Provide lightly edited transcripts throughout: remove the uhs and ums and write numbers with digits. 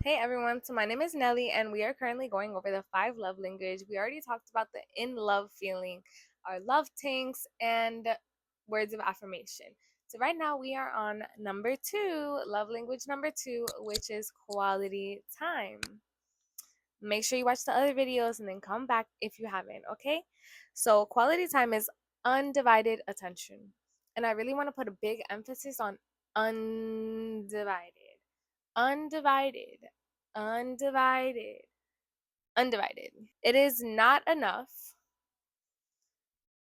Hey everyone, so my name is Nelly, and we are currently going over the five love language. We already talked about the in love feeling, our love tanks, and words of affirmation. So right now we are on number two, love language number two, which is quality time. Make sure you watch the other videos and then come back if you haven't, okay? So quality time is undivided attention. And I really want to put a big emphasis on undivided. Undivided, undivided, undivided. It is not enough.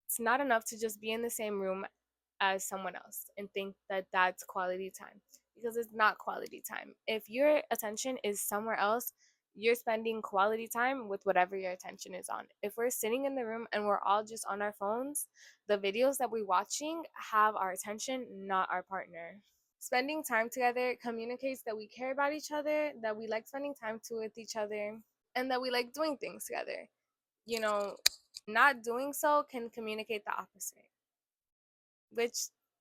It's not enough to just be in the same room as someone else and think that that's quality time, because it's not quality time. If your attention is somewhere else, you're spending quality time with whatever your attention is on. If we're sitting in the room and we're all just on our phones, the videos that we're watching have our attention, not our partner. Spending time together communicates that we care about each other, that we like spending time with each other, and that we like doing things together. You know, not doing so can communicate the opposite, which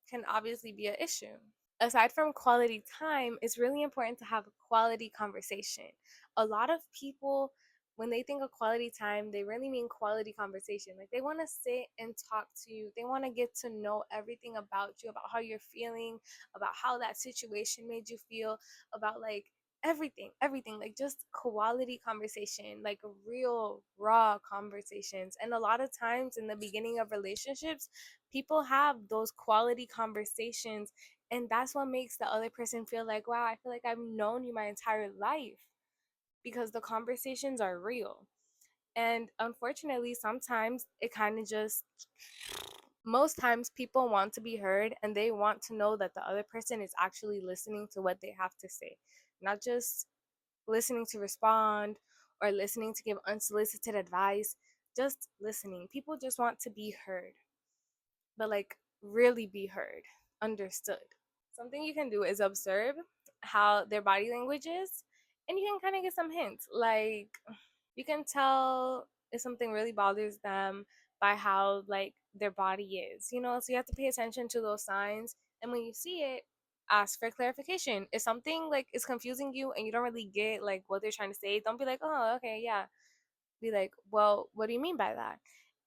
can obviously be an issue. Aside from quality time, it's really important to have a quality conversation. A lot of people, when they think of quality time, they really mean quality conversation. Like they want to sit and talk to you. They want to get to know everything about you, about how you're feeling, about how that situation made you feel, about like everything, like just quality conversation, like real raw conversations. And a lot of times in the beginning of relationships, people have those quality conversations, and that's what makes the other person feel like, wow, I feel like I've known you my entire life, because the conversations are real. And unfortunately, sometimes it kind of just, most times people want to be heard and they want to know that the other person is actually listening to what they have to say, not just listening to respond or listening to give unsolicited advice, just listening. People just want to be heard, but like really be heard, understood. Something you can do is observe how their body language is, and you can kind of get some hints. Like, you can tell if something really bothers them by how like their body is, so you have to pay attention to those signs. And when you see it, ask for clarification. If something like is confusing you and you don't really get like what they're trying to say, don't be like, oh, okay, yeah. Be like, well, what do you mean by that?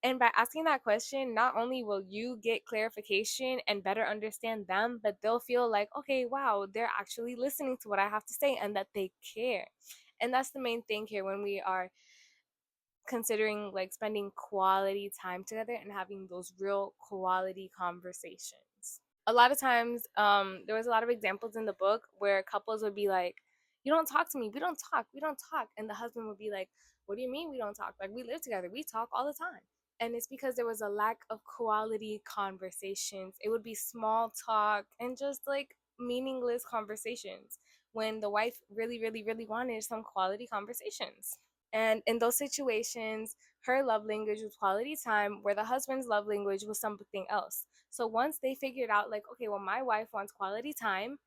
And by asking that question, not only will you get clarification and better understand them, but they'll feel like, okay, wow, they're actually listening to what I have to say and that they care. And that's the main thing here when we are considering like spending quality time together and having those real quality conversations. A lot of times, there was a lot of examples in the book where couples would be like, you don't talk to me, we don't talk, and the husband would be like, what do you mean we don't talk? Like, we live together, we talk all the time. And it's because there was a lack of quality conversations. It would be small talk and just like meaningless conversations, when the wife really really really wanted some quality conversations. And in those situations, her love language was quality time, where the husband's love language was something else. So once they figured out, like, okay, well, my wife wants quality time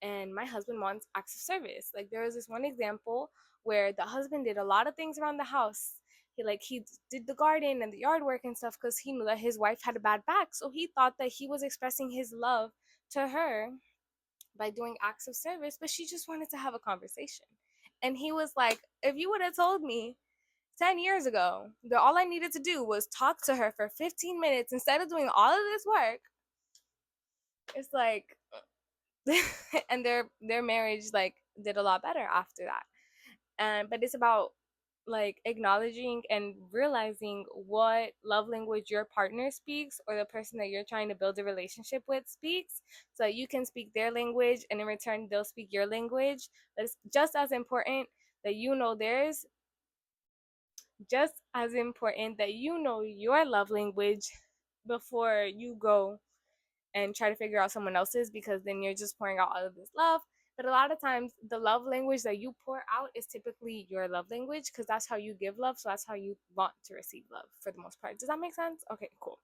and my husband wants acts of service. Like, there was this one example where the husband did a lot of things around the house. He did the garden and the yard work and stuff because he knew that his wife had a bad back. So he thought that he was expressing his love to her by doing acts of service, but she just wanted to have a conversation. And he was like, if you would have told me 10 years ago that all I needed to do was talk to her for 15 minutes instead of doing all of this work, it's like, and their marriage like did a lot better after that. And but it's about like acknowledging and realizing what love language your partner speaks, or the person that you're trying to build a relationship with speaks, so that you can speak their language and in return they'll speak your language. But it's just as important that you know theirs, just as important that you know your love language before you go and try to figure out someone else's, because then you're just pouring out all of this love. But a lot of times, the love language that you pour out is typically your love language, because that's how you give love. So that's how you want to receive love for the most part. Does that make sense? Okay, cool.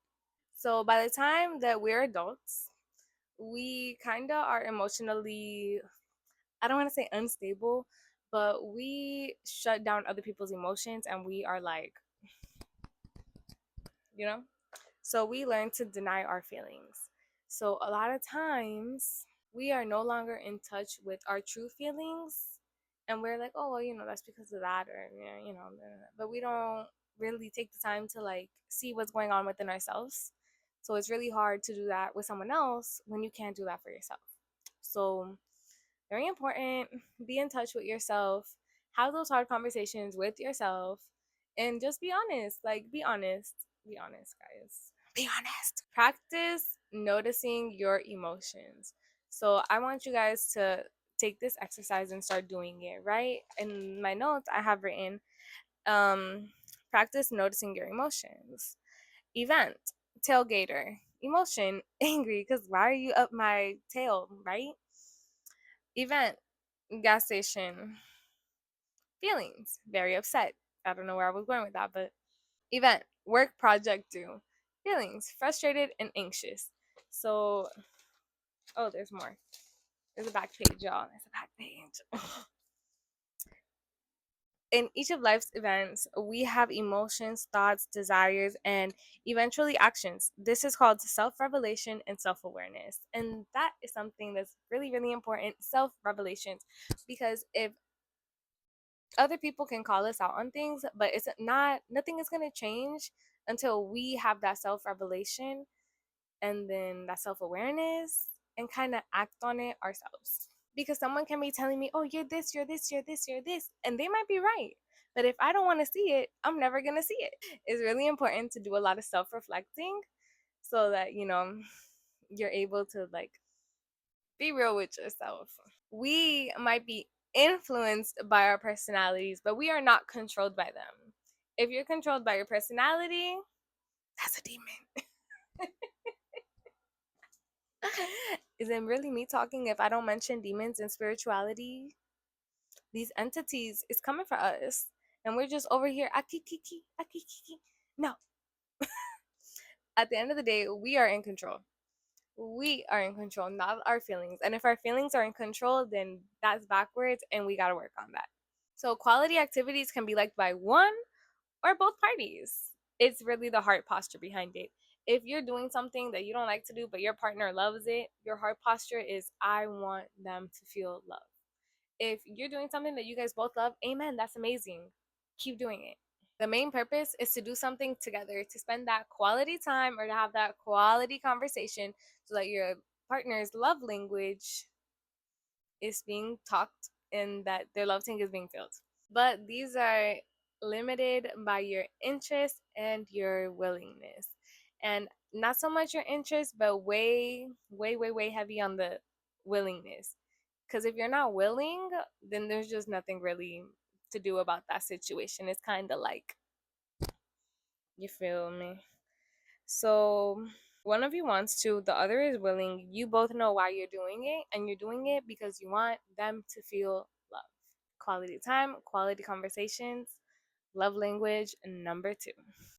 So by the time that we're adults, we kind of are emotionally, I don't want to say unstable, but we shut down other people's emotions and we are like, you know? So we learn to deny our feelings. So a lot of times we are no longer in touch with our true feelings, And we're like, oh well, that's because of that, or but we don't really take the time to like see what's going on within ourselves. So it's really hard to do that with someone else when you can't do that for yourself. So very important, be in touch with yourself, have those hard conversations with yourself, and just be honest. Like, be honest. Be honest, guys. Be honest. Practice noticing your emotions. So I want you guys to take this exercise and start doing it, right? In my notes, I have written um, practice noticing your emotions. Event, tailgater. Emotion, angry, because why are you up my tail, right? Event, gas station. Feelings, very upset. I don't know where I was going with that, but event, work project due. Feelings, frustrated and anxious. So, oh, there's more. There's a back page, y'all. There's a back page. In each of life's events, we have emotions, thoughts, desires, and eventually actions. This is called self revelation and self awareness. And that is something that's really, really important, self revelations. Because if other people can call us out on things, but it's not, nothing is going to change until we have that self revelation and then that self awareness and kind of act on it ourselves. Because someone can be telling me, oh, you're this, you're this, you're this, you're this, and they might be right. But if I don't want to see it, I'm never going to see it. It's really important to do a lot of self reflecting so that, you're able to like be real with yourself. We might be influenced by our personalities, but we are not controlled by them. If you're controlled by your personality, that's a demon. Is it really me talking if I don't mention demons and spirituality? These entities is coming for us. And we're just over here, akikiki, akikiki. No. At the end of the day, we are in control. We are in control, not our feelings. And if our feelings are in control, then that's backwards and we got to work on that. So, quality activities can be liked by one or both parties. It's really the heart posture behind it. If you're doing something that you don't like to do, but your partner loves it, your heart posture is, I want them to feel love. If you're doing something that you guys both love, amen, that's amazing. Keep doing it. The main purpose is to do something together, to spend that quality time or to have that quality conversation so that your partner's love language is being talked and that their love tank is being filled. But these are limited by your interest and your willingness. And not so much your interest, but way, way, way, way heavy on the willingness. Because if you're not willing, then there's just nothing really to do about that situation. It's kind of like, you feel me? So, one of you wants to, the other is willing. You both know why you're doing it, and you're doing it because you want them to feel love. Quality time, quality conversations, love language number two.